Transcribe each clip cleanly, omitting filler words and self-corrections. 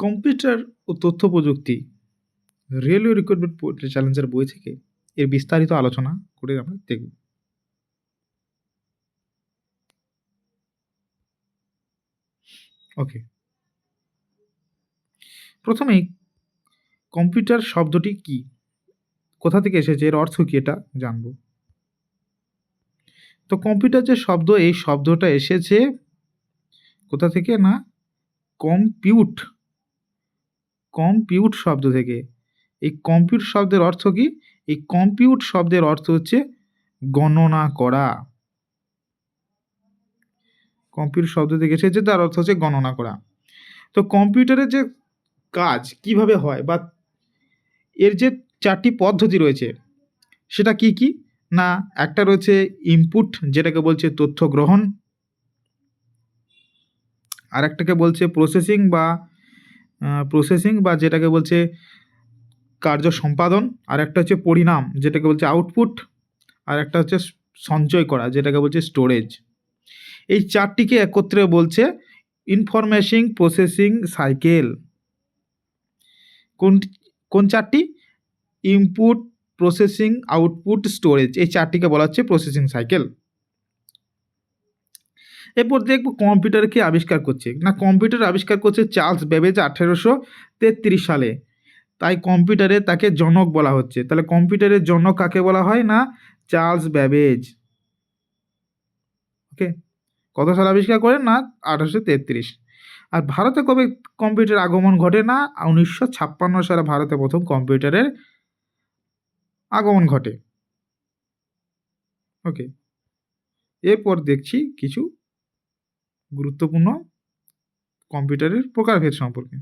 Computer ও তথ্য প্রযুক্তি railway recruitment চ্যালেঞ্জের বই থেকে এর বিস্তারিত আলোচনা করে আমরা দেখব। ওকে, প্রথমেই কম্পিউটার শব্দটি কি, কোথা থেকে এসেছে, এর অর্থ কি এটা জানব। তো কম্পিউটার যে শব্দ, এই শব্দটা এসেছে কোথা থেকে না কম্পিউট কম্পিউট শব্দ থেকে। এই কম্পিউট শব্দের অর্থ কি? এই কম্পিউট শব্দের অর্থ হচ্ছে গণনা করা। কম্পিউট শব্দ থেকে এসেছে, তার অর্থ হচ্ছে গণনা করা। তো কম্পিউটারের যে কাজ কিভাবে হয় বা এর যে 4টি পদ্ধতি রয়েছে সেটা কি কি না, একটা রয়েছে ইনপুট, যেটাকে বলছে তথ্য গ্রহণ। আর একটাকে বলছে প্রসেসিং বা যেটাকে বলছে কার্য সম্পাদন। আর একটা হচ্ছে পরিণাম, যেটাকে বলছে আউটপুট। আর একটা হচ্ছে সঞ্চয় করা, যেটাকে বলছে স্টোরেজ। এই 4টিকে একত্রে বলছে ইনফরমেশন প্রসেসিং সাইকেল। কোন 4টি? Input, processing, output, storage. এই 4টিকে বলা হচ্ছে প্রসেসিং সাইকেল। এরপর দেখব কম্পিউটার কে আবিষ্কার করছে না। কম্পিউটার আবিষ্কার করছে চার্লস বেবেজ 1833 সালে। তাই কম্পিউটারে তাকে জনক বলা হচ্ছে। তাহলে কম্পিউটারের জনক কাকে বলা হয় না চার্লস বেবেজ। ওকে, কত সালে আবিষ্কার করেন না 1833। আর ভারতে কবে কম্পিউটার আগমন ঘটে না 1956 সালে ভারতে প্রথম কম্পিউটারের আগমন ঘটে। ওকে, এরপর দেখছি কিছু গুরুত্বপূর্ণ কম্পিউটারের প্রকারভেদ সম্পর্কে।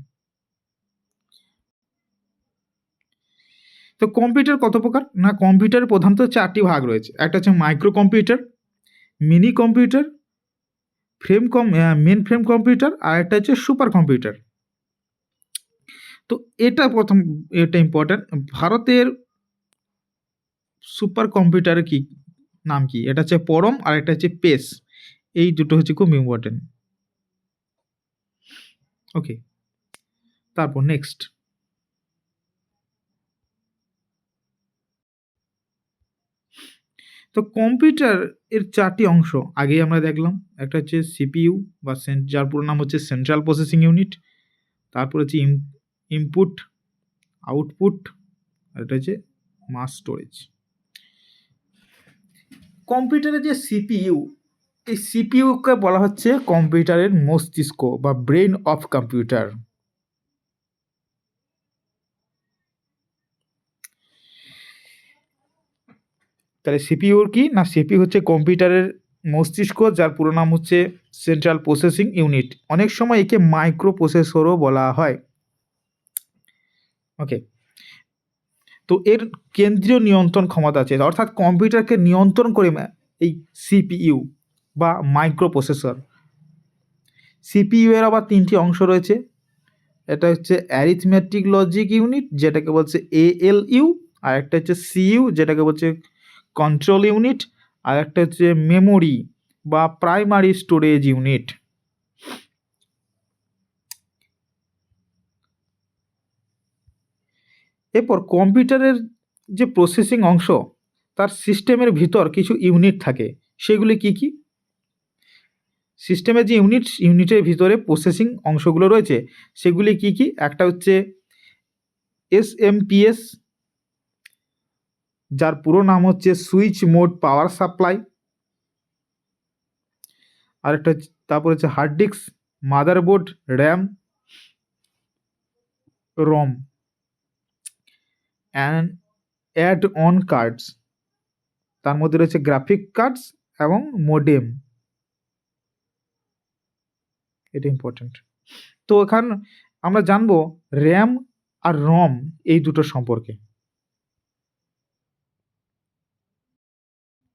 তো কম্পিউটার কত প্রকার না, কম্পিউটারের প্রধানত 4টি ভাগ রয়েছে। একটা হচ্ছে micro computer, mini computer, mainframe computer, আর একটা হচ্ছে সুপার কম্পিউটার। তো এটা ইম্পর্টেন্ট। ভারতের সুপার কম্পিউটারের কি নাম কি? এটা হচ্ছে পরম, আর একটা হচ্ছে পেস। এই দুটো হচ্ছে খুব ইম্পর্টেন্ট। ওকে, তারপর নেক্সট। তো কম্পিউটার এর 4টি অংশ আগেই আমরা দেখলাম। একটা হচ্ছে সিপিইউ বা যার পুরো নাম হচ্ছে সেন্ট্রাল প্রসেসিং ইউনিট। তারপর হচ্ছে ইনপুট, আউটপুট, আর এটা হচ্ছে মাস স্টোরেজ। কম্পিউটারের যে সিপিইউ, এই সিপিইউকে বলা হচ্ছে কম্পিউটারের মস্তিষ্ক বা ব্রেন অফ কম্পিউটার। তাহলে সিপিইউর কি না, সিপিইউ হচ্ছে কম্পিউটারের মস্তিষ্ক, যার পুরো নাম হচ্ছে সেন্ট্রাল প্রসেসিং ইউনিট। অনেক সময় একে মাইক্রো প্রসেসরও বলা হয়। ওকে, তো এর কেন্দ্রীয় নিয়ন্ত্রণ ক্ষমতা আছে, অর্থাৎ কম্পিউটারকে নিয়ন্ত্রণ করে এই সিপিইউ বা মাইক্রো প্রসেসর। সিপিইউ এর আবার 3টি অংশ রয়েছে। এটা হচ্ছে অ্যারিথমেটিক লজিক ইউনিট, যেটাকে বলছে এএলইউ। আর একটা হচ্ছে সিইউ, যেটাকে বলছে কন্ট্রোল ইউনিট। আর একটা হচ্ছে মেমোরি বা প্রাইমারি স্টোরেজ ইউনিট। এরপর কম্পিউটারের যে প্রসেসিং অংশ, তার সিস্টেমের ভিতর কিছু ইউনিট থাকে। সেগুলি কি কি? সিস্টেমের যে ইউনিটের ভিতরে প্রসেসিং অংশগুলো রয়েছে সেগুলি কি কি? একটা হচ্ছে এসএমপিএস, যার পুরো নাম হচ্ছে সুইচ মোড পাওয়ার সাপ্লাই। আরেকটা তারপর হচ্ছে hard disk, motherboard, RAM, ROM, and add on cards. তার মধ্যে রয়েছে গ্রাফিক কার্ডস এবং মোডেম। এটা ইম্পর্টেন্ট। তো এখানে আমরা জানবো র্যাম আর রম এই দুটো সম্পর্কে।